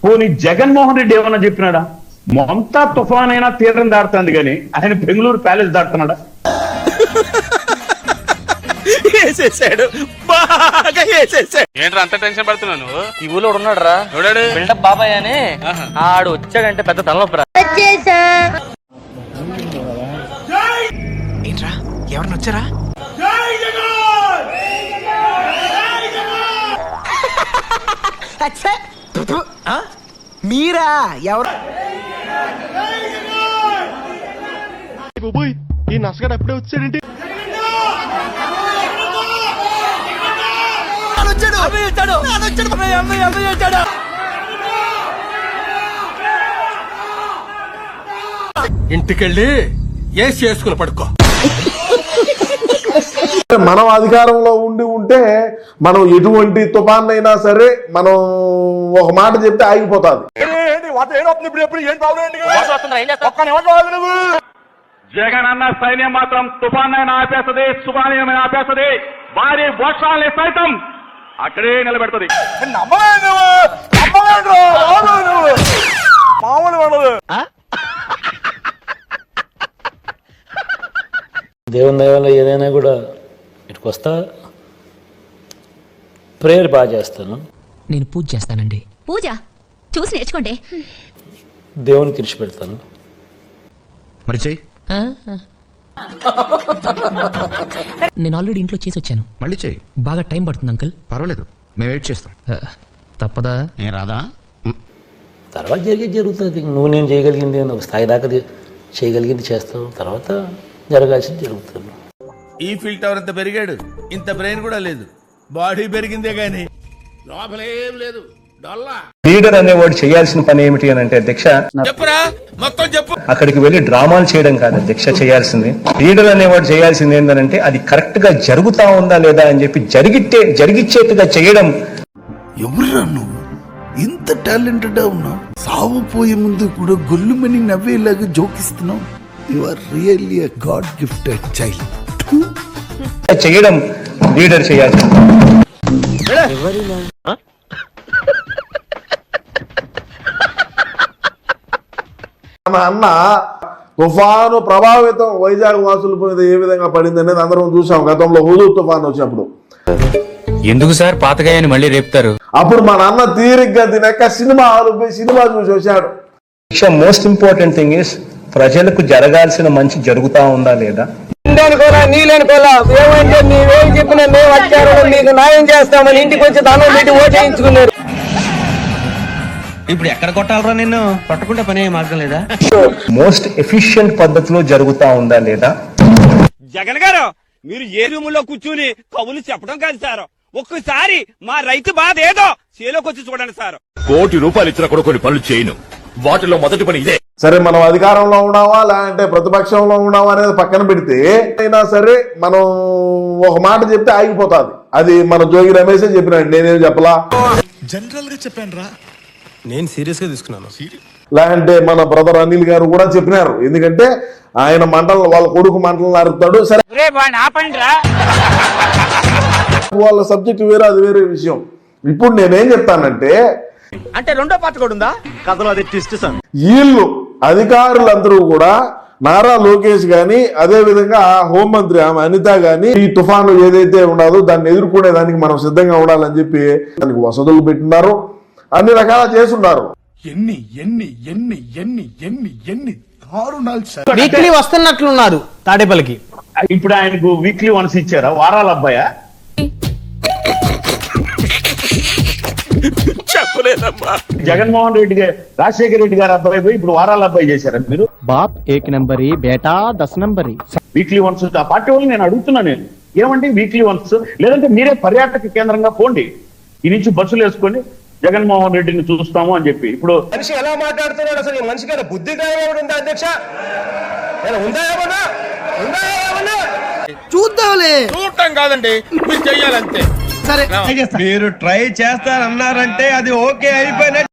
పోనీ జగన్మోహన్ రెడ్డి ఏమన్నా చెప్పినాడా? మొంతా తుఫాన్ అయినా తీరం దాడుతుంది కానీ ఆయన బెంగళూరు ప్యాలెస్ దాడుతున్నాడా? ఏంట్రా అంత టెన్షన్ పడుతున్నాను? ఈ ఊళ్ళో ఉన్నాడు రా, బిల్డప్ బాబాయ్ అని. ఆడు వచ్చాడంటే పెద్ద తలనొప్పి రా. ఏంట్రా ఎవరన్నా వచ్చారా? మీరా? ఎవరు? ఈ నసగడ అప్పుడే వచ్చాడంటే ఇంటికెళ్ళి ఏ చేసుకుని పడుకో. మనం అధికారంలో ఉంటే మనం ఎటువంటి తుఫాన్ అయినా సరే మనం ఒక మాట చెప్తే ఆగిపోతుంది. జగన్ అన్న సైన్యం మాత్రం తుఫాన్ అయినా ఆపేస్తుంది, సుఖానీయమైన ఆపేస్తుంది, భారీ వర్షాలని సైతం అక్కడే నిలబెడుతుంది. దేవుని దయ వల్ల ఏదైనా కూడా ఇటుకు వస్తా, ప్రేయర్ బాగా చేస్తాను. నేను పూజ చేస్తానండి. పూజ చూసి నేర్చుకోండి. దేవునికి ఇచ్చి పెడతాను. మరి చెయ్యి. నేను ఆల్రెడీ ఇంట్లో చేసి వచ్చాను. మళ్ళీ చెయ్యి. బాగా టైం పడుతుంది అంకుల్. పర్వాలేదు, మేము వెయిట్ చేస్తాం. తప్పదా? ఏం రాదా? తర్వాత జరుగుతుంది. నువ్వు నేను చేయగలిగింది ఒక స్థాయి దాకా చేయగలిగింది చేస్తావు, తర్వాత జరగాల్సింది జరుగుతుంది. ఈ ఫీల్ టవర్ ఇంత పెరిగాడు, ఇంత బ్రెయిన్ కూడా లేదు, బాడీ పెరిగిందే గానీ లోపలేం లేదు. లీడర్ అనేవాడు చేయాల్సిన పని ఏమిటి అని అంటే, అధ్యక్ష చెప్పురా, మొత్తం చెప్పు. అక్కడికి వెళ్లి డ్రామాలు చేయడం కాదు అధ్యక్ష చేయాల్సింది. లీడర్ అనేవాడు చేయాల్సింది ఏంటంటే అది కరెక్ట్ గా జరుగుతా ఉందా లేదా అని చెప్పి జరిగిచ్చేట్టుగా చేయడం. ఎవరురా నువ్వు? ఇంత టాలెంటెడ్ ఉన్నావు, సావు పోయే ముందు కూడా గొల్లుమని నవ్వేలాగా జోకిస్తున్నావు. You are really a god gifted child. చేయడం లీడర్ చేయాల్సింది. మన అన్న తుఫాను ప్రభావితం వైజాగ్ వాసుల మీద ఏ విధంగా పడింది అనేది అందరం చూసాం. గతంలో హుదూద్ తుఫాను వచ్చినప్పుడు ఎందుకు సార్ పాతగాయని మళ్ళీ రేపుతారు? అప్పుడు మన అన్న తీరిగ్గా తినక సినిమా చూసి వచ్చాడు. మోస్ట్ ఇంపార్టెంట్ థింగ్ ఇస్ ప్రజలకు జరగాల్సిన మంచి జరుగుతా ఉందా లేదా. ఏమంటే నీవేం చెప్పినా మేము వచ్చారు మీకు న్యాయం చేస్తామని ఇంటికి వచ్చి దానం పెట్టి ఓటేయించుకున్నారు. ఇప్పుడు ఎక్కడ కొట్టాలరా? నిన్ను పట్టుకుంటే పని మార్గం లేదా? మోస్ట్ ఎఫిషియెంట్ పద్ధతిలో జరుగుతా ఉందా లేదా. జగన్ గారు, మీరు ఏ రూములో కూర్చుని కబుర్లు చెప్పడం కాదు సార్, ఒక్కసారి మా రైతు బాధ ఏదో చేలోకి వచ్చి చూడండి సార్. ₹1 కోటి ఇచ్చిన కూడా కొన్ని పనులు చేయను, వాటిలో మొదటి పని ఇదే. సరే, మనం అధికారంలో ఉన్నావా లేదంటే ప్రతిపక్షంలో ఉన్నావా అనేది పక్కన పెడితే అయినా సరే మనం ఒక మాట చెప్తే ఆగిపోతుంది. అది మన జోగి రమేషే చెప్పినాడు, నేనేం చెప్పలా. జనరల్ గా చెప్పాను రా, నేను సీరియస్ గా తీసుకున్నాను. లేదంటే మన బ్రదర్ అనిల్ గారు కూడా చెప్పినారు. ఎందుకంటే ఆయన వాళ్ళ కొడుకు మంటలు నరుకుతాడు. సరే, వాళ్ళ సబ్జెక్ట్ వేరే, అది వేరే విషయం. ఇప్పుడు నేనేం చెప్తానంటే, అంటే రెండో పార్ట్ కూడా ఉందా కథలో? అది ట్విస్ట్ సార్. వీళ్ళు అధికారులందరూ కూడా నారా లోకేష్ గాని, అదే విధంగా హోంమంత్రి ఆమె అనిత గాని, ఈ తుఫాను ఏదైతే ఉండదో దాన్ని ఎదుర్కొనే దానికి మనం సిద్ధంగా ఉండాలని చెప్పి దానికి వసతులు పెట్టినారు, అన్ని రకాల చేస్తున్నారు. ఎన్ని ఎన్ని ఎన్ని ఎన్ని ఎన్ని ఎన్ని దారుణాలు. వీక్లీ వస్తున్నట్లున్నారు తాడేపల్లికి. ఇప్పుడు ఆయనకు వీక్లీ వన్స్ ఇచ్చారా? వారాల అబ్బాయా? చెప్పలేదమ్మా. జగన్మోహన్ రెడ్డి గారు, రాజశేఖర రెడ్డి గారు అబ్బాయి పోయి ఇప్పుడు వారాల అబ్బాయి చేశారా మీరు? బాప్ 1 నంబరి బేటా 10 నంబరి. వీక్లీ వన్స్ ఆ పార్టీ వాళ్ళు నేను అడుగుతున్నా, నేను ఏమంటే వీక్లీ వన్స్, లేదంటే మీరే పర్యాటక కేంద్రంగా పోండి, ఈ నుంచి బస్సులు వేసుకొని జగన్మోహన్ రెడ్డిని చూస్తాము అని చెప్పి. ఇప్పుడు మనిషి ఎలా మాట్లాడుతున్నాడు అసలు? ఈ మనిషికి బుద్ధి ఉందా అధ్యక్ష? చూద్దాంలే. చూడటం కాదండి, మీరు చెయ్యాలంతే. సరే, మీరు ట్రై చేస్తారన్నారంటే అది ఓకే అయిపోయిన